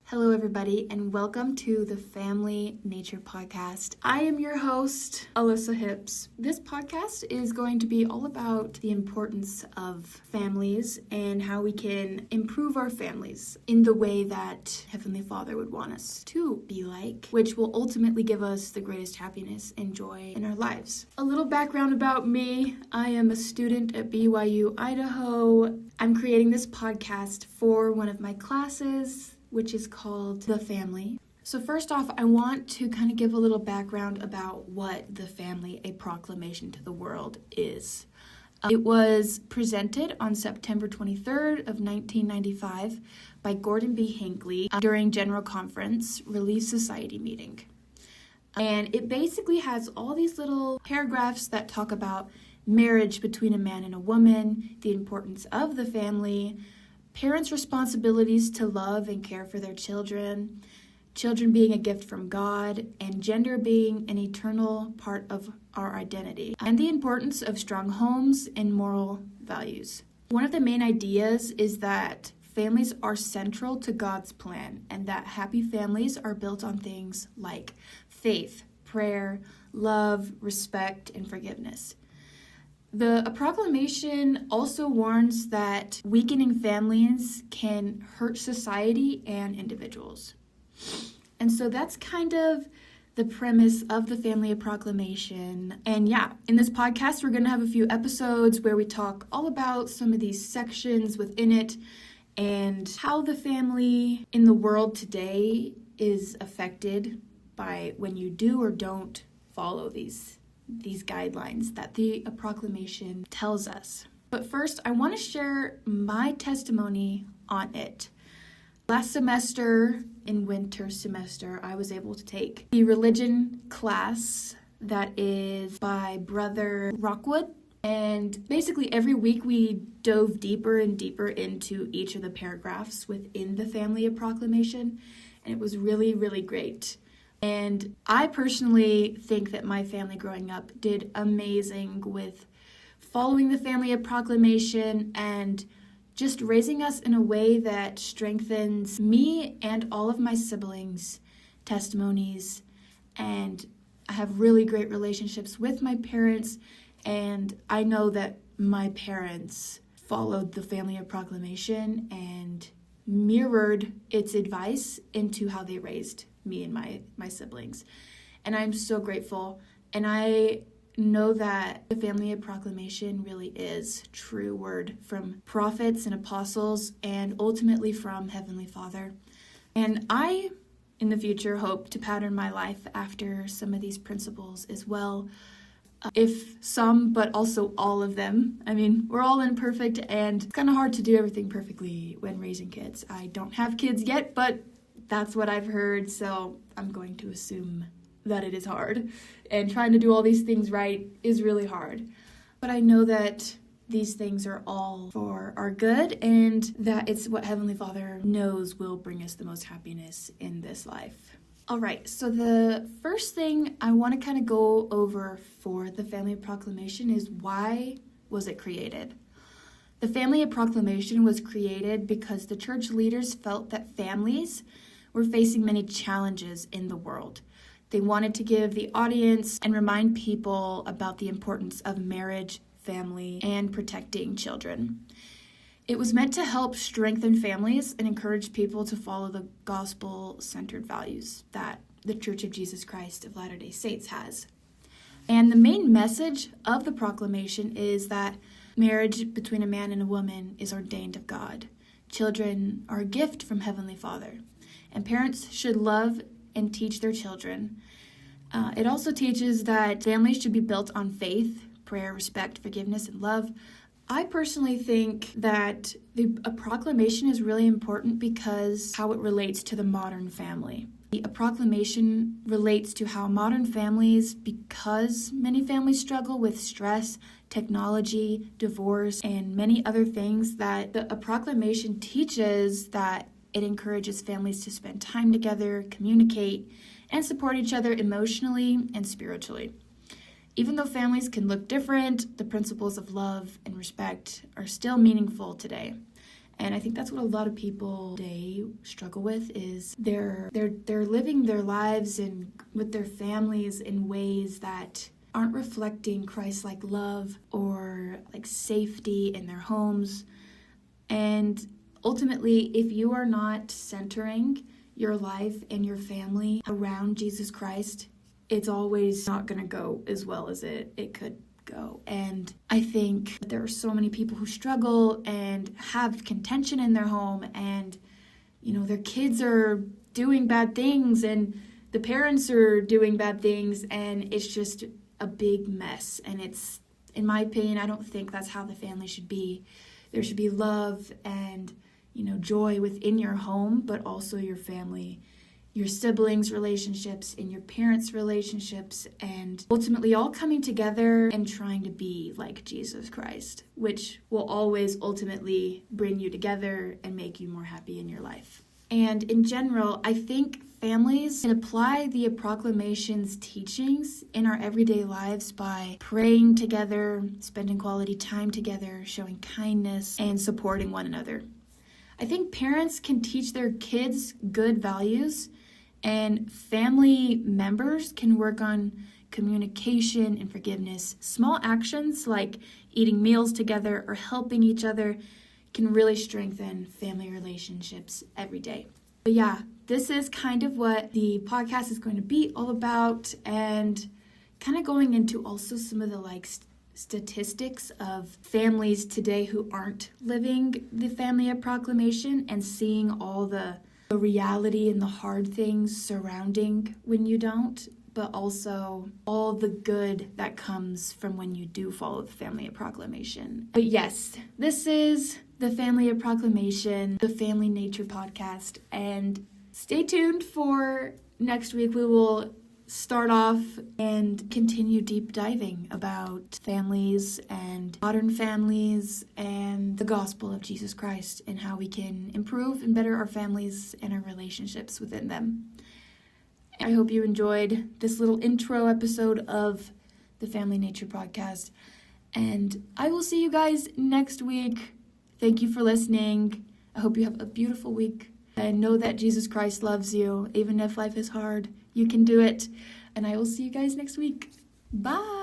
Hello, everybody, and welcome to the Family Nature Podcast. I am your host, Alyssa Hips. This podcast is going to be all about the importance of families and how we can improve our families in the way that Heavenly Father would want us to be like, which will ultimately give us the greatest happiness and joy in our lives. A little background about me. I am a student at BYU, Idaho. I'm creating this podcast for one of my classes, which is called The Family. So first off, I want to kind of give a little background about what The Family, a Proclamation to the World is. It was presented on September 23rd of 1995 by Gordon B. Hinckley during General Conference Relief Society meeting. And it basically has all these little paragraphs that talk about marriage between a man and a woman, the importance of the family, parents' responsibilities to love and care for their children, children being a gift from God, and gender being an eternal part of our identity, and the importance of strong homes and moral values. One of the main ideas is that families are central to God's plan, and that happy families are built on things like faith, prayer, love, respect, and forgiveness. The proclamation also warns that weakening families can hurt society and individuals. And so that's kind of the premise of the Family Proclamation. And yeah, in this podcast, we're going to have a few episodes where we talk all about some of these sections within it and how the family in the world today is affected by when you do or don't follow these guidelines that the proclamation tells us. But first, I want to share my testimony on it. Last semester, in winter semester, I was able to take the religion class that is by Brother Rockwood. And basically every week we dove deeper and deeper into each of the paragraphs within the Family Proclamation. And it was really, really great. And I personally think that my family growing up did amazing with following the Family Proclamation and just raising us in a way that strengthens me and all of my siblings' testimonies. And I have really great relationships with my parents, and I know that my parents followed the Family Proclamation and mirrored its advice into how they raised me and my siblings. And I'm so grateful. And I know that the Family Proclamation really is true word from prophets and apostles and ultimately from Heavenly Father. And I, in the future, hope to pattern my life after some of these principles as well. If some, but also all of them. I mean, we're all imperfect and it's kind of hard to do everything perfectly when raising kids. I don't have kids yet, but that's what I've heard, so I'm going to assume that it is hard. And trying to do all these things right is really hard. But I know that these things are all for our good and that it's what Heavenly Father knows will bring us the most happiness in this life. All right, so the first thing I want to kind of go over for the Family Proclamation is why was it created? The Family Proclamation was created because the church leaders felt that families were facing many challenges in the world. They wanted to give the audience and remind people about the importance of marriage, family, and protecting children. It was meant to help strengthen families and encourage people to follow the gospel-centered values that the Church of Jesus Christ of Latter-day Saints has. And the main message of the proclamation is that marriage between a man and a woman is ordained of God. Children are a gift from Heavenly Father. And parents should love and teach their children. It also teaches that families should be built on faith, prayer, respect, forgiveness, and love. I personally think that a proclamation is really important because how it relates to the modern family. A proclamation relates to how modern families, because many families struggle with stress, technology, divorce, and many other things, that a proclamation teaches that it encourages families to spend time together, communicate, and support each other emotionally and spiritually. Even though families can look different, the principles of love and respect are still meaningful today. And I think that's what a lot of people today struggle with, is they're living their lives and with their families in ways that aren't reflecting Christ-like love or like safety in their homes. And ultimately, if you are not centering your life and your family around Jesus Christ, it's always not going to go as well as it could go. And I think there are so many people who struggle and have contention in their home, and their kids are doing bad things and the parents are doing bad things, and it's just a big mess. And it's, in my opinion, I don't think that's how the family should be. There should be love and joy within your home, but also your family, your siblings' relationships, and your parents' relationships, and ultimately all coming together and trying to be like Jesus Christ, which will always ultimately bring you together and make you more happy in your life. And in general, I think families can apply the proclamation's teachings in our everyday lives by praying together, spending quality time together, showing kindness, and supporting one another. I think parents can teach their kids good values, and family members can work on communication and forgiveness. Small actions like eating meals together or helping each other can really strengthen family relationships every day. But yeah, this is kind of what the podcast is going to be all about, and kind of going into also some of the statistics of families today who aren't living the family of proclamation, and seeing all the reality and the hard things surrounding when you don't, but also all the good that comes from when you do follow the family of proclamation. But yes, this is the Family of Proclamation, the Family Nature Podcast, and stay tuned for next week. We will start off and continue deep diving about families and modern families and the gospel of Jesus Christ, and how we can improve and better our families and our relationships within them. I hope you enjoyed this little intro episode of the Family Nature Podcast, and I will see you guys next week. Thank you for listening. I hope you have a beautiful week, and know that Jesus Christ loves you. Even if life is hard, you can do it. And I will see you guys next week. Bye.